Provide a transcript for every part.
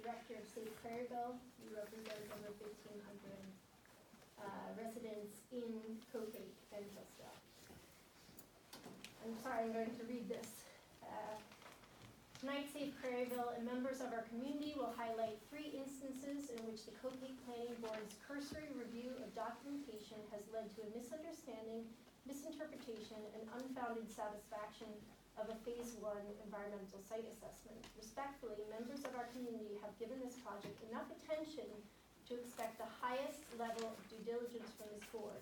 Director of Safe Craryville. We represent over 1,500 residents in Copic and Hillsdale. I'm sorry, I'm going to read this. Tonight, Safe Craryville and members of our community will highlight 3 instances in which the Copic Planning Board's cursory review of documentation has led to a misunderstanding, misinterpretation, and unfounded satisfaction of a Phase 1 environmental site assessment. Respectfully, members of our community have given this project enough attention to expect the highest level of due diligence from this board.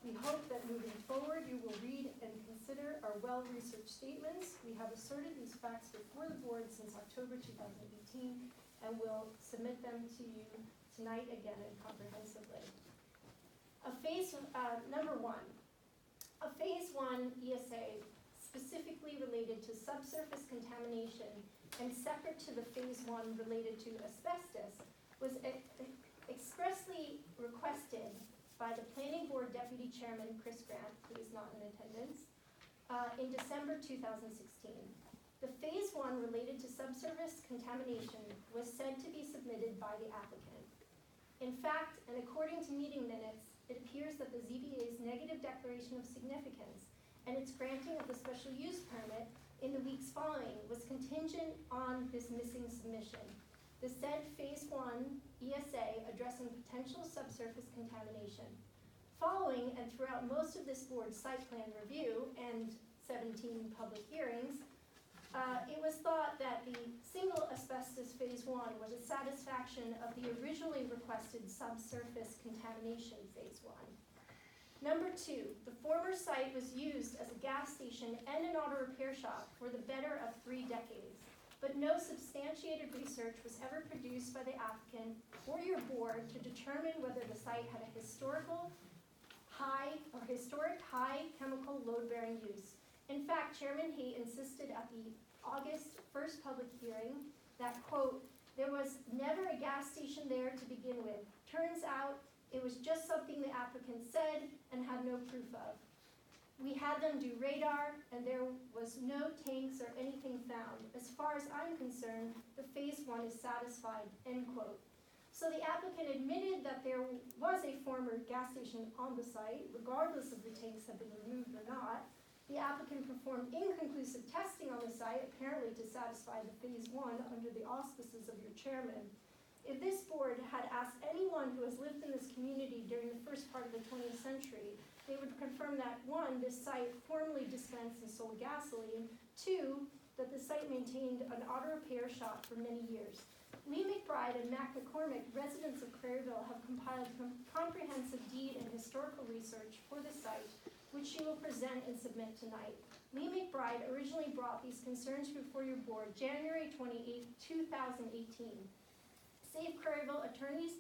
We hope that moving forward, you will read and consider our well-researched statements. We have asserted these facts before the board since October 2018 and will submit them to you tonight again and comprehensively. Number 1, a Phase 1 ESA specifically related to subsurface contamination and separate to the Phase 1 related to asbestos was expressly requested by the Planning Board Deputy Chairman, Chris Grant, who is not in attendance, in December 2016. The Phase 1 related to subsurface contamination was said to be submitted by the applicant. In fact, and according to meeting minutes, it appears that the ZBA's negative declaration of significance and its granting of the special use permit in the weeks following was contingent on this missing submission. The said Phase 1 ESA addressing potential subsurface contamination. Following and throughout most of this board's site plan review and 17 public hearings, it was thought that the single asbestos Phase 1 was a satisfaction of the originally requested subsurface contamination Phase 1. Number 2, the former site was used as a gas station and an auto repair shop for the better of 3 decades. But no substantiated research was ever produced by the applicant or your board to determine whether the site had a historic high chemical load-bearing use. In fact, Chairman Haight insisted at the August 1st public hearing that, quote, there was never a gas station there to begin with. Turns out it was just something the applicant said and had no proof of. We had them do radar, and there was no tanks or anything found. As far as I'm concerned, the Phase 1 is satisfied, end quote. So the applicant admitted that there was a former gas station on the site, regardless of the tanks have been removed or not. The applicant performed inconclusive testing on the site, apparently to satisfy the Phase 1 under the auspices of your chairman. If this board had asked anyone who has lived in this community during the first part of the 20th century, they would confirm that 1, this site formerly dispensed and sold gasoline, 2, that the site maintained an auto repair shop for many years. Lee McBride and Mac McCormick, residents of Craryville, have compiled comprehensive deed and historical research for the site, which she will present and submit tonight. Lee McBride originally brought these concerns before your board January 28, 2018. Safe Craryville attorneys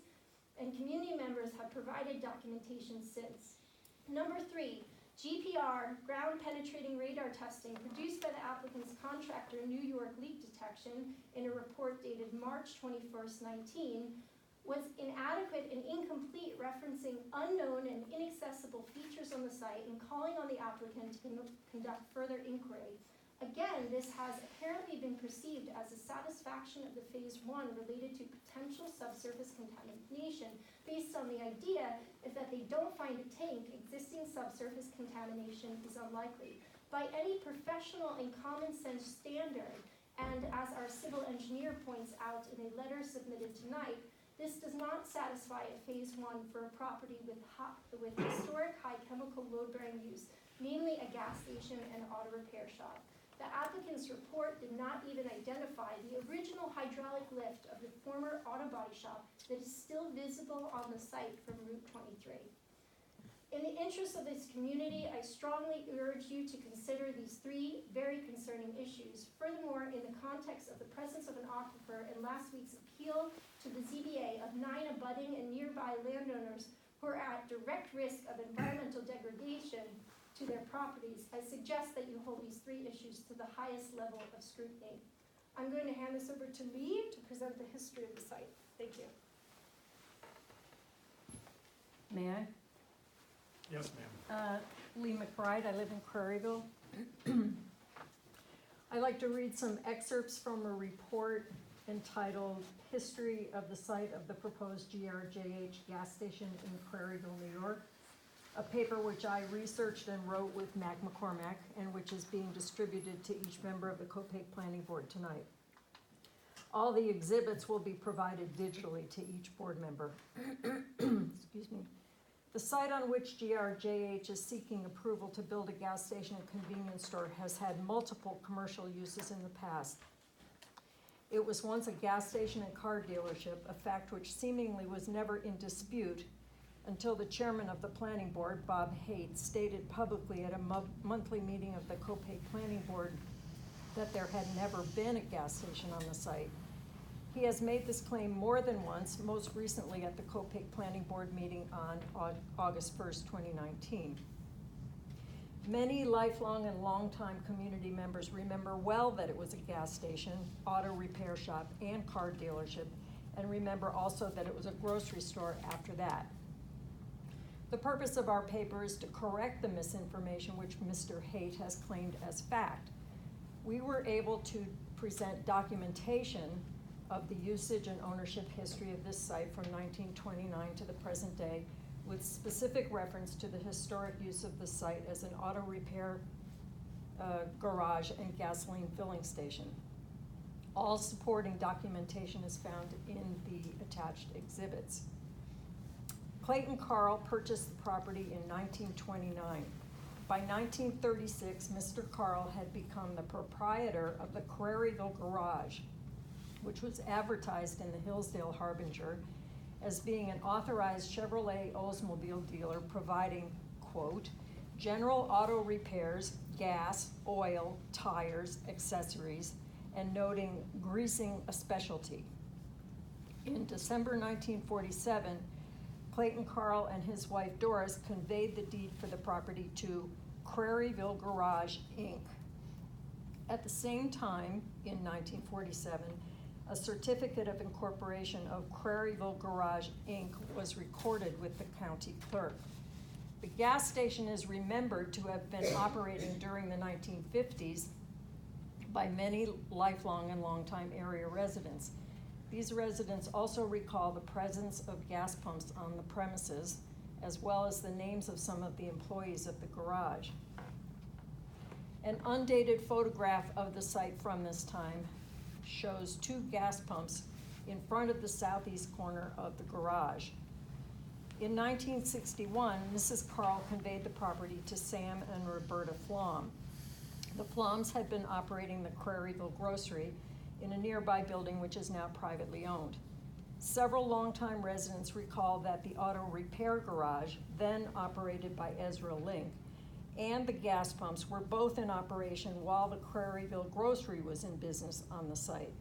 and community members have provided documentation since. Number 3, GPR, ground penetrating radar testing produced by the applicant's contractor, New York Leak Detection, in a report dated March 21st, 19, was inadequate and incomplete, referencing unknown and inaccessible features on the site and calling on the applicant to conduct further inquiry. Again, this has apparently been perceived as a satisfaction of the Phase 1 related to potential subsurface contamination based on the idea that they don't find a tank, existing subsurface contamination is unlikely. By any professional and common sense standard, and as our civil engineer points out in a letter submitted tonight, this does not satisfy a Phase 1 for a property with historic high chemical load-bearing use, namely a gas station and auto repair shop. The applicant's report did not even identify the original hydraulic lift of the former auto body shop that is still visible on the site from Route 23. In the interest of this community, I strongly urge you to consider these 3 very concerning issues. Furthermore, in the context of the presence of an aquifer and last week's appeal to the ZBA of 9 abutting and nearby landowners who are at direct risk of environmental degradation to their properties, I suggest that you hold these 3 issues to the highest level of scrutiny. I'm going to hand this over to Lee to present the history of the site. Thank you. May I? Yes, ma'am. Lee McBride, I live in Craryville. I like to read some excerpts from a report entitled History of the Site of the Proposed GRJH Gas Station in Craryville, New York, a paper which I researched and wrote with Mac McCormack and which is being distributed to each member of the Copake Planning Board tonight. All the exhibits will be provided digitally to each board member. Excuse me. The site on which GRJH is seeking approval to build a gas station and convenience store has had multiple commercial uses in the past. It was once a gas station and car dealership, a fact which seemingly was never in dispute until the chairman of the planning board, Bob Haight, stated publicly at a monthly meeting of the Copake Planning Board that there had never been a gas station on the site. He has made this claim more than once, most recently at the Copake Planning Board meeting on August 1st, 2019. Many lifelong and longtime community members remember well that it was a gas station, auto repair shop, and car dealership, and remember also that it was a grocery store after that. The purpose of our paper is to correct the misinformation which Mr. Haight has claimed as fact. We were able to present documentation of the usage and ownership history of this site from 1929 to the present day, with specific reference to the historic use of the site as an auto repair garage and gasoline filling station. All supporting documentation is found in the attached exhibits. Clayton Carl purchased the property in 1929. By 1936, Mr. Carl had become the proprietor of the Craryville Garage, which was advertised in the Hillsdale Harbinger as being an authorized Chevrolet Oldsmobile dealer providing, quote, general auto repairs, gas, oil, tires, accessories, and noting greasing a specialty. In December 1947, Clayton Carl and his wife Doris conveyed the deed for the property to Craryville Garage, Inc. At the same time, in 1947, a certificate of incorporation of Craryville Garage, Inc. was recorded with the county clerk. The gas station is remembered to have been operating during the 1950s by many lifelong and longtime area residents. These residents also recall the presence of gas pumps on the premises, as well as the names of some of the employees of the garage. An undated photograph of the site from this time shows 2 gas pumps in front of the southeast corner of the garage. In 1961, Mrs. Carl conveyed the property to Sam and Roberta Flom. The Floms had been operating the Craryville Grocery in a nearby building which is now privately owned. Several longtime residents recall that the auto repair garage, then operated by Ezra Link, and the gas pumps were both in operation while the Craryville Grocery was in business on the site.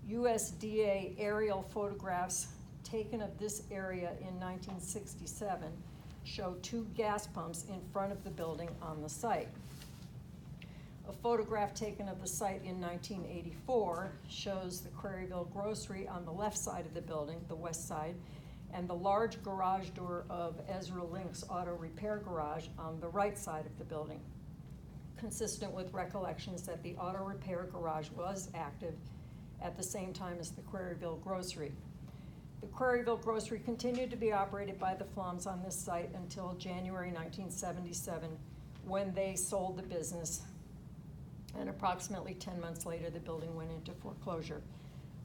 USDA aerial photographs taken of this area in 1967 show 2 gas pumps in front of the building on the site. A photograph taken of the site in 1984 shows the Craryville Grocery on the left side of the building, the west side, and the large garage door of Ezra Link's auto repair garage on the right side of the building, consistent with recollections that the auto repair garage was active at the same time as the Craryville Grocery. The Craryville Grocery continued to be operated by the Floms on this site until January 1977, when they sold the business, and approximately 10 months later, the building went into foreclosure.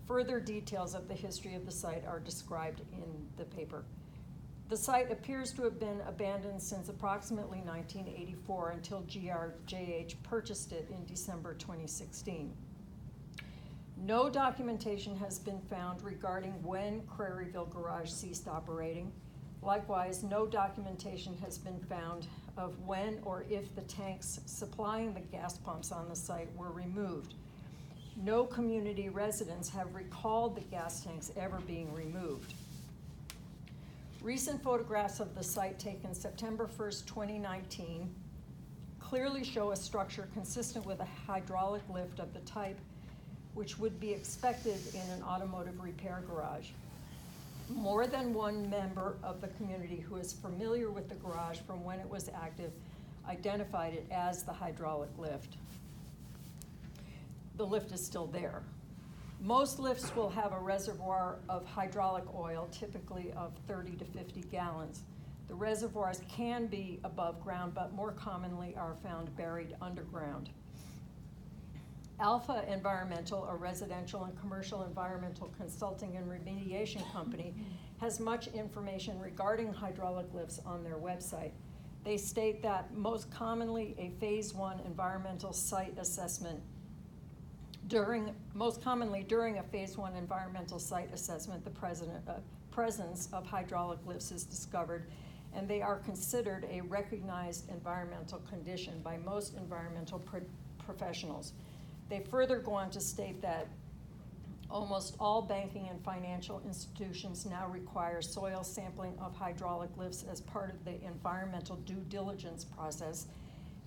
Further details of the history of the site are described in the paper. The site appears to have been abandoned since approximately 1984 until GRJH purchased it in December 2016. No documentation has been found regarding when Craryville Garage ceased operating. Likewise, no documentation has been found of when or if the tanks supplying the gas pumps on the site were removed. No community residents have recalled the gas tanks ever being removed. Recent photographs of the site taken September 1st, 2019 clearly show a structure consistent with a hydraulic lift of the type which would be expected in an automotive repair garage. More than one member of the community who is familiar with the garage from when it was active identified it as the hydraulic lift. The lift is still there. Most lifts will have a reservoir of hydraulic oil, typically of 30 to 50 gallons. The reservoirs can be above ground, but more commonly are found buried underground. Alpha Environmental, a residential and commercial environmental consulting and remediation company, has much information regarding hydraulic lifts on their website. They state that most commonly a phase 1 environmental site assessment most commonly during a phase 1 environmental site assessment, the presence of hydraulic lifts is discovered, and they are considered a recognized environmental condition by most environmental professionals. They further go on to state that almost all banking and financial institutions now require soil sampling of hydraulic lifts as part of the environmental due diligence process,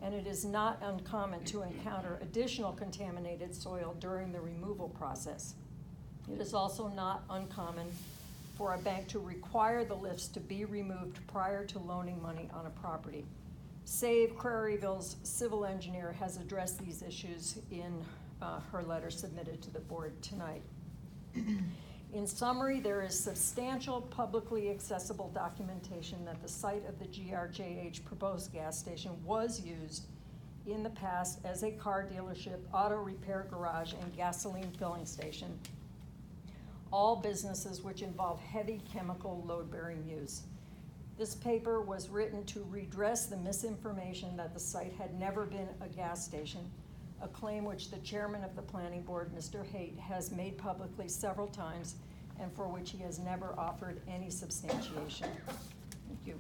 and it is not uncommon to encounter additional contaminated soil during the removal process. It is also not uncommon for a bank to require the lifts to be removed prior to loaning money on a property. Save Craryville's civil engineer has addressed these issues in her letter submitted to the board tonight. In summary, there is substantial publicly accessible documentation that the site of the GRJH proposed gas station was used in the past as a car dealership, auto repair garage, and gasoline filling station, all businesses which involve heavy chemical load-bearing use. This paper was written to redress the misinformation that the site had never been a gas station, a claim which the chairman of the planning board, Mr. Haight, has made publicly several times and for which he has never offered any substantiation. Thank you.